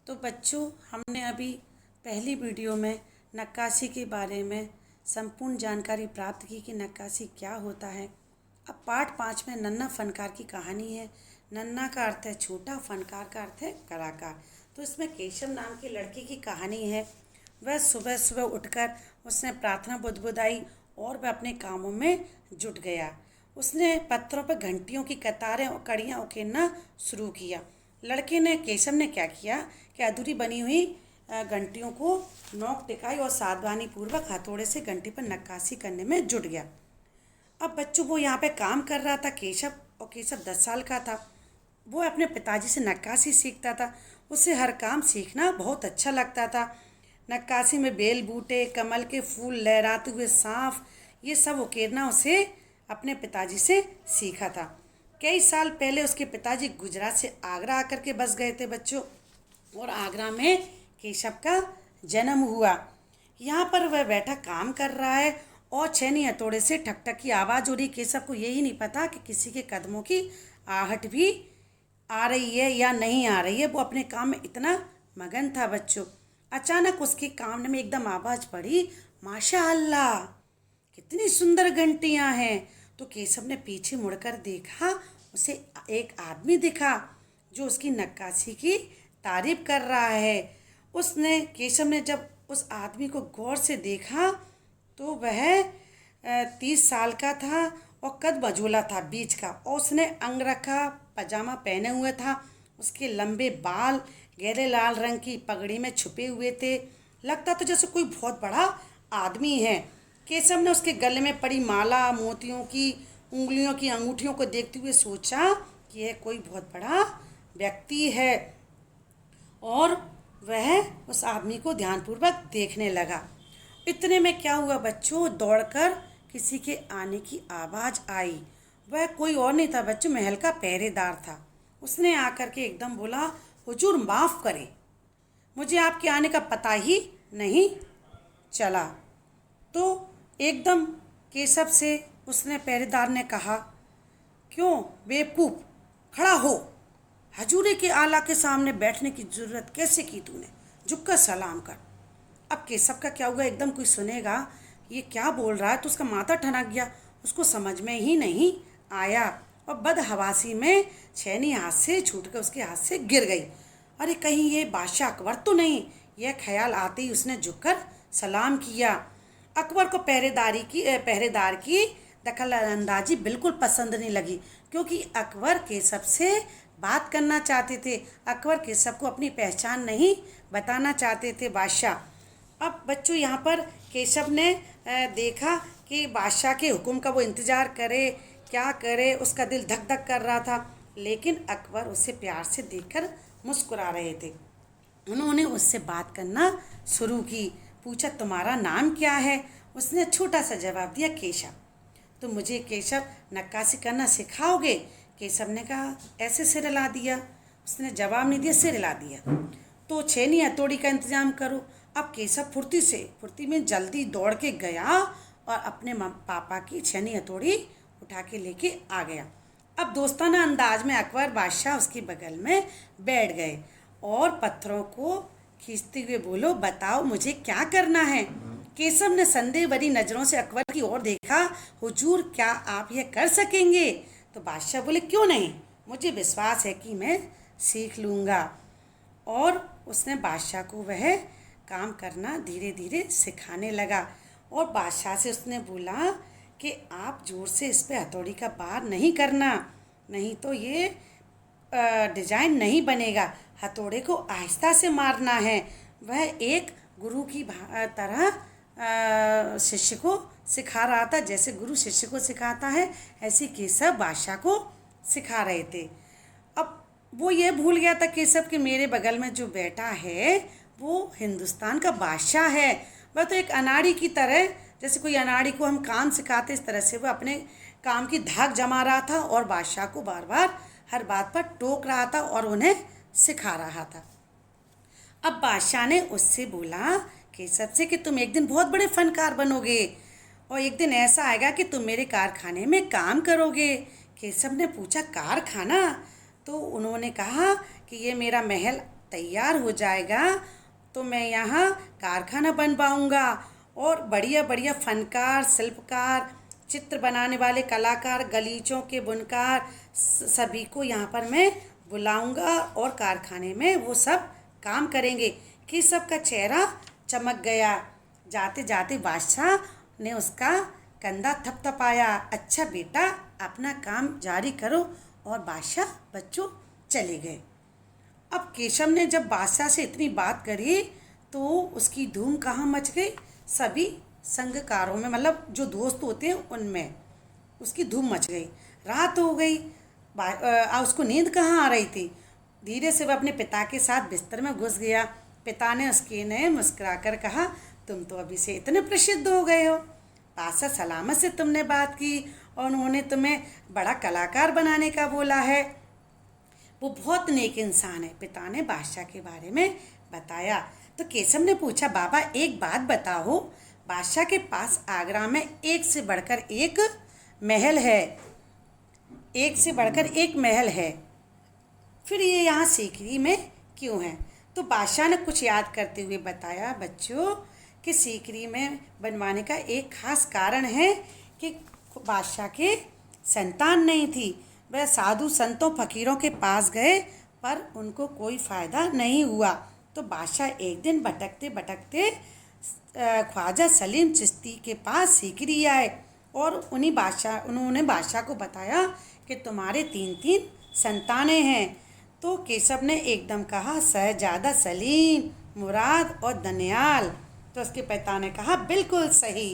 तो बच्चों, हमने अभी पहली वीडियो में नक्काशी के बारे में संपूर्ण जानकारी प्राप्त की कि नक्काशी क्या होता है। अब पार्ट 5 में नन्हा फनकार की कहानी है। नन्हा का अर्थ है छोटा, फनकार का अर्थ है कलाकार। तो इसमें केशव नाम के लड़के की कहानी है। वह सुबह सुबह उठकर उसने प्रार्थना बुदबुदाई और वह अपने कामों में जुट गया। उसने पत्थरों पर घंटियों की कतारें और कड़ियाँ उकेरना शुरू किया। लड़के ने केशव ने क्या किया कि अधूरी बनी हुई घंटियों को नोक टिकाई और सावधानी पूर्वक हथौड़े से घंटी पर नक्काशी करने में जुट गया। अब बच्चों, वो यहाँ पे काम कर रहा था केशव, और केशव 10 साल का था। वो अपने पिताजी से नक्काशी सीखता था। उसे हर काम सीखना बहुत अच्छा लगता था। नक्काशी में बेल बूटे, कमल के फूल, लहराते हुए सांप, ये सब उकेरना उसे अपने पिताजी से सीखा था। कई साल पहले उसके पिताजी गुजरात से आगरा आकर के बस गए थे बच्चों, और आगरा में केशव का जन्म हुआ। यहाँ पर वह बैठा काम कर रहा है और छेनी हथौड़े से ठक ठक की आवाज़ हो रही। केशव को यही नहीं पता कि किसी के कदमों की आहट भी आ रही है या नहीं आ रही है। वो अपने काम में इतना मगन था बच्चों। अचानक उसके कान में एकदम आवाज़ पड़ी, माशाअल्लाह, कितनी सुंदर घंटियाँ हैं। तो केशव ने पीछे मुड़कर देखा। उसे एक आदमी दिखा जो उसकी नक्काशी की तारीफ कर रहा है। केशव ने जब उस आदमी को गौर से देखा तो वह 30 साल का था और कद मझोला था बीच का, और उसने अंगरखा पजामा पहने हुए था। उसके लंबे बाल गहरे लाल रंग की पगड़ी में छुपे हुए थे। लगता तो जैसे कोई बहुत बड़ा आदमी है। केशव ने उसके गले में पड़ी माला, मोतियों की उंगलियों की अंगूठियों को देखते हुए सोचा कि यह कोई बहुत बड़ा व्यक्ति है, और वह उस आदमी को ध्यानपूर्वक देखने लगा। इतने में क्या हुआ बच्चों, दौड़कर किसी के आने की आवाज़ आई। वह कोई और नहीं था बच्चों, महल का पहरेदार था। उसने आकर के एकदम बोला, हुजूर माफ़ करें, मुझे आपके आने का पता ही नहीं चला। तो एकदम केशव से उसने पहरेदार ने कहा, क्यों बेवकूफ़, खड़ा हो, हजूरी के आला के सामने बैठने की ज़रूरत कैसे की तूने, झुककर सलाम कर। अब केशव का क्या हुआ, एकदम कोई सुनेगा ये क्या बोल रहा है, तो उसका माथा ठनक गया। उसको समझ में ही नहीं आया, और बदहवासी में छेनी हाथ से छूट कर उसके हाथ से गिर गई। अरे कहीं ये बादशाह अकबर तो नहीं, यह ख्याल आते ही उसने झुककर सलाम किया। अकबर को पहरेदार की दखल अंदाजी बिल्कुल पसंद नहीं लगी, क्योंकि अकबर केशव से बात करना चाहते थे। अकबर केशव को अपनी पहचान नहीं बताना चाहते थे बादशाह। अब बच्चों, यहाँ पर केशव ने देखा कि बादशाह के हुक्म का वो इंतज़ार करे, क्या करे, उसका दिल धक धक कर रहा था। लेकिन अकबर उसे प्यार से देखकर मुस्कुरा रहे थे। उन्होंने उससे बात करना शुरू की। पूछा, तुम्हारा नाम क्या है? उसने छोटा सा जवाब दिया, केशव। तो मुझे केशव नक्काशी करना सिखाओगे? केशव ने कहा, ऐसे सिर हिला दिया। उसने जवाब नहीं दिया, सिर हिला दिया। तो छेनी हथौड़ी का इंतजाम करो। अब केशव फुर्ती में जल्दी दौड़ के गया और अपने पापा की छेनी हथौड़ी उठा के लेके आ गया। अब दोस्ताना अंदाज में अकबर बादशाह उसके बगल में बैठ गए और पत्थरों को खींचते हुए बोलो, बताओ मुझे क्या करना है। केशव ने संदेह भरी नज़रों से अकबर की ओर देखा। हुजूर, क्या आप यह कर सकेंगे? तो बादशाह बोले, क्यों नहीं, मुझे विश्वास है कि मैं सीख लूँगा। और उसने बादशाह को वह काम करना धीरे धीरे सिखाने लगा। और बादशाह से उसने बोला कि आप जोर से इस पर हथौड़ी का वार नहीं करना, नहीं तो ये डिजाइन नहीं बनेगा। हथौड़े को आहिस्ता से मारना है। वह एक गुरु की तरह शिष्य को सिखा रहा था। जैसे गुरु शिष्य को सिखाता है, ऐसे केशव बादशाह को सिखा रहे थे। अब वो ये भूल गया था केशव कि मेरे बगल में जो बैठा है वो हिंदुस्तान का बादशाह है। वह तो एक अनाड़ी की तरह, जैसे कोई अनाड़ी को हम काम सिखाते, इस तरह से वह अपने काम की धाक जमा रहा था और बादशाह को बार बार हर बात पर टोक रहा था और उन्हें सिखा रहा था। अब बादशाह ने उससे बोला केशव से कि तुम एक दिन बहुत बड़े फनकार बनोगे, और एक दिन ऐसा आएगा कि तुम मेरे कारखाने में काम करोगे। केशव ने पूछा, कारखाना? तो उन्होंने कहा कि ये मेरा महल तैयार हो जाएगा तो मैं यहाँ कारखाना बनवाऊँगा और बढ़िया बढ़िया फनकार, शिल्पकार, चित्र बनाने वाले कलाकार, गलीचों के बुनकार सभी को यहाँ पर मैं बुलाऊंगा और कारखाने में वो सब काम करेंगे। कि सबका चेहरा चमक गया। जाते जाते बादशाह ने उसका कंधा थपथपाया। अच्छा बेटा, अपना काम जारी करो। और बादशाह बच्चों चले गए। अब केशव ने जब बादशाह से इतनी बात करी तो उसकी धूम कहाँ मच गई। सभी संगकारों में, मतलब जो दोस्त होते हैं उनमें उसकी धूम मच गई। रात हो गई, उसको नींद कहाँ आ रही थी। धीरे से वह अपने पिता के साथ बिस्तर में घुस गया। पिता ने उसके ने मुस्कुरा कर कहा, तुम तो अभी से इतने प्रसिद्ध हो गए हो। बादशाह सलामत से तुमने बात की और उन्होंने तुम्हें बड़ा कलाकार बनाने का बोला है। वो बहुत नेक इंसान है। पिता ने बादशाह के बारे में बताया। तो केशव ने पूछा, बाबा एक बात बताओ, बादशाह के पास आगरा में एक से बढ़कर एक महल है, एक से बढ़कर एक महल है, फिर ये यहाँ सीकरी में क्यों है। तो बादशाह ने कुछ याद करते हुए बताया, बच्चों कि सीकरी में बनवाने का एक खास कारण है कि बादशाह के संतान नहीं थी। वह साधु संतों फकीरों के पास गए पर उनको कोई फ़ायदा नहीं हुआ। तो बादशाह एक दिन भटकते भटकते ख्वाजा सलीम चिश्ती के पास सीकरी आए और उन्होंने बादशाह को बताया कि तुम्हारे 3 संतानें हैं। तो केशव ने एकदम कहा, शहजादा सलीम, मुराद और दनियाल। तो उसके पिता ने कहा, बिल्कुल सही।